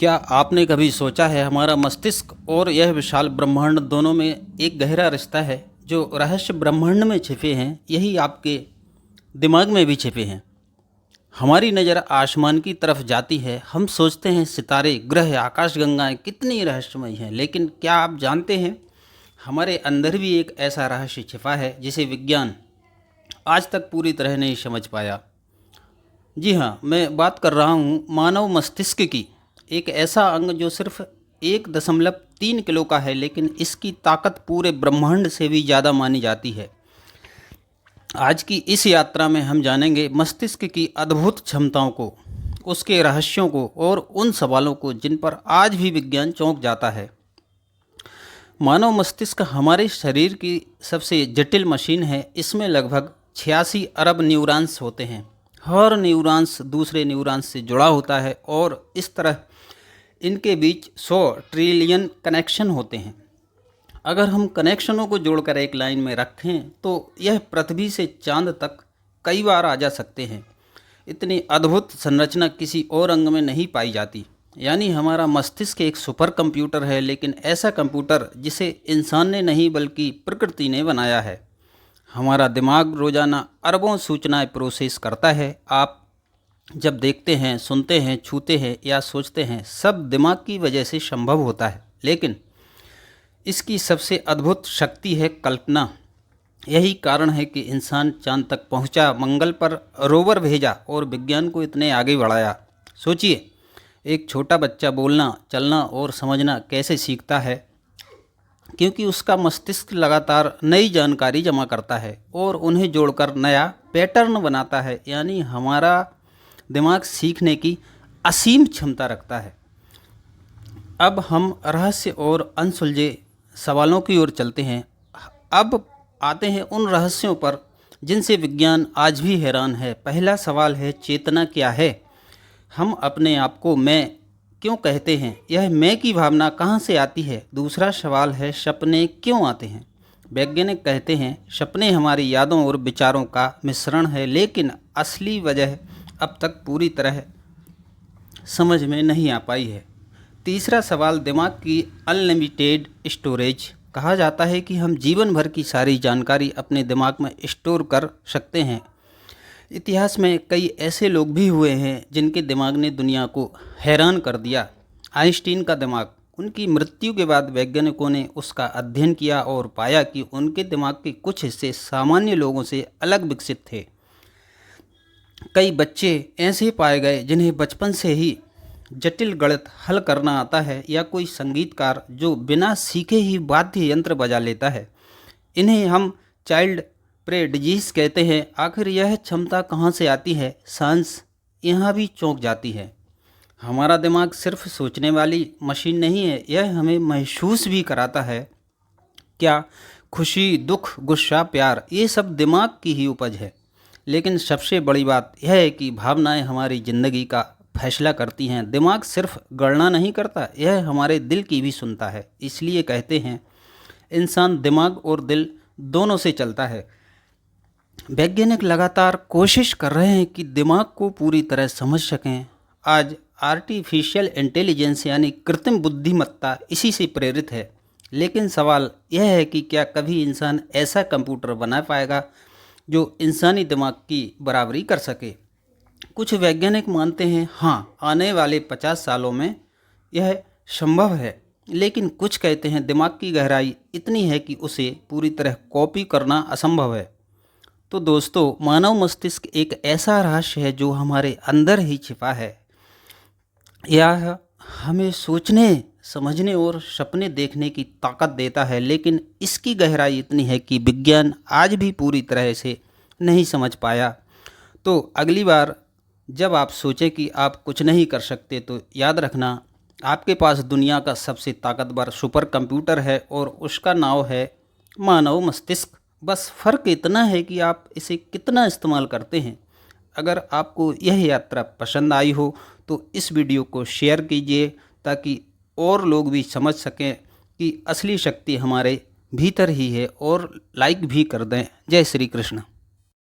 क्या आपने कभी सोचा है हमारा मस्तिष्क और यह विशाल ब्रह्मांड दोनों में एक गहरा रिश्ता है। जो रहस्य ब्रह्मांड में छिपे हैं यही आपके दिमाग में भी छिपे हैं। हमारी नज़र आसमान की तरफ जाती है, हम सोचते हैं सितारे, ग्रह, आकाशगंगाएं कितनी रहस्यमय हैं, लेकिन क्या आप जानते हैं हमारे अंदर भी एक ऐसा रहस्य छिपा है जिसे विज्ञान आज तक पूरी तरह नहीं समझ पाया। जी हाँ, मैं बात कर रहा हूँ मानव मस्तिष्क की। एक ऐसा अंग जो सिर्फ 1.3 किलो का है, लेकिन इसकी ताकत पूरे ब्रह्मांड से भी ज़्यादा मानी जाती है। आज की इस यात्रा में हम जानेंगे मस्तिष्क की अद्भुत क्षमताओं को, उसके रहस्यों को और उन सवालों को जिन पर आज भी विज्ञान चौंक जाता है। मानव मस्तिष्क हमारे शरीर की सबसे जटिल मशीन है। इसमें लगभग 86 अरब न्यूरॉन्स होते हैं। हर न्यूरॉन्स दूसरे न्यूरॉन्स से जुड़ा होता है और इस तरह इनके बीच 100 ट्रिलियन कनेक्शन होते हैं। अगर हम कनेक्शनों को जोड़कर एक लाइन में रखें तो यह पृथ्वी से चांद तक कई बार आ जा सकते हैं। इतनी अद्भुत संरचना किसी और अंग में नहीं पाई जाती। यानी हमारा मस्तिष्क एक सुपर कंप्यूटर है, लेकिन ऐसा कंप्यूटर जिसे इंसान ने नहीं बल्कि प्रकृति ने बनाया है। हमारा दिमाग रोज़ाना अरबों सूचनाएं प्रोसेस करता है। आप जब देखते हैं, सुनते हैं, छूते हैं या सोचते हैं, सब दिमाग की वजह से संभव होता है। लेकिन इसकी सबसे अद्भुत शक्ति है कल्पना। यही कारण है कि इंसान चांद तक पहुंचा, मंगल पर रोवर भेजा और विज्ञान को इतने आगे बढ़ाया। सोचिए, एक छोटा बच्चा बोलना, चलना और समझना कैसे सीखता है? क्योंकि उसका मस्तिष्क लगातार नई जानकारी जमा करता है और उन्हें जोड़कर नया पैटर्न बनाता है। यानी हमारा दिमाग सीखने की असीम क्षमता रखता है। अब हम रहस्य और अनसुलझे सवालों की ओर चलते हैं। अब आते हैं उन रहस्यों पर जिनसे विज्ञान आज भी हैरान है। पहला सवाल है, चेतना क्या है? हम अपने आप को मैं क्यों कहते हैं? यह मैं की भावना कहाँ से आती है? दूसरा सवाल है, सपने क्यों आते हैं? वैज्ञानिक कहते हैं सपने हमारी यादों और विचारों का मिश्रण है, लेकिन असली वजह अब तक पूरी तरह समझ में नहीं आ पाई है। तीसरा सवाल, दिमाग की अनलिमिटेड स्टोरेज। कहा जाता है कि हम जीवन भर की सारी जानकारी अपने दिमाग में स्टोर कर सकते हैं। इतिहास में कई ऐसे लोग भी हुए हैं जिनके दिमाग ने दुनिया को हैरान कर दिया। आइंस्टीन का दिमाग, उनकी मृत्यु के बाद वैज्ञानिकों ने उसका अध्ययन किया और पाया कि उनके दिमाग के कुछ हिस्से सामान्य लोगों से अलग विकसित थे। कई बच्चे ऐसे पाए गए जिन्हें बचपन से ही जटिल गणित हल करना आता है, या कोई संगीतकार जो बिना सीखे ही वाद्य यंत्र बजा लेता है। इन्हें हम चाइल्ड प्रेडिजीज कहते हैं। आखिर यह क्षमता कहाँ से आती है? साइंस यहाँ भी चौंक जाती है। हमारा दिमाग सिर्फ सोचने वाली मशीन नहीं है, यह हमें महसूस भी कराता है। क्या खुशी, दुख, गुस्सा, प्यार, ये सब दिमाग की ही उपज है। लेकिन सबसे बड़ी बात यह है कि भावनाएं हमारी ज़िंदगी का फैसला करती हैं। दिमाग सिर्फ गणना नहीं करता, यह हमारे दिल की भी सुनता है। इसलिए कहते हैं इंसान दिमाग और दिल दोनों से चलता है। वैज्ञानिक लगातार कोशिश कर रहे हैं कि दिमाग को पूरी तरह समझ सकें। आज आर्टिफिशियल इंटेलिजेंस यानी कृत्रिम बुद्धिमत्ता इसी से प्रेरित है। लेकिन सवाल यह है कि क्या कभी इंसान ऐसा कंप्यूटर बना पाएगा जो इंसानी दिमाग की बराबरी कर सके? कुछ वैज्ञानिक मानते हैं हाँ, आने वाले 50 सालों में यह संभव है। लेकिन कुछ कहते हैं दिमाग की गहराई इतनी है कि उसे पूरी तरह कॉपी करना असंभव है। तो दोस्तों, मानव मस्तिष्क एक ऐसा रहस्य है जो हमारे अंदर ही छिपा है। यह हमें सोचने, समझने और सपने देखने की ताकत देता है, लेकिन इसकी गहराई इतनी है कि विज्ञान आज भी पूरी तरह से नहीं समझ पाया। तो अगली बार जब आप सोचें कि आप कुछ नहीं कर सकते, तो याद रखना आपके पास दुनिया का सबसे ताकतवर सुपर कंप्यूटर है और उसका नाम है मानव मस्तिष्क। बस फ़र्क इतना है कि आप इसे कितना इस्तेमाल करते हैं। अगर आपको यह यात्रा पसंद आई हो तो इस वीडियो को शेयर कीजिए ताकि और लोग भी समझ सकें कि असली शक्ति हमारे भीतर ही है, और लाइक भी कर दें। जय श्री कृष्ण।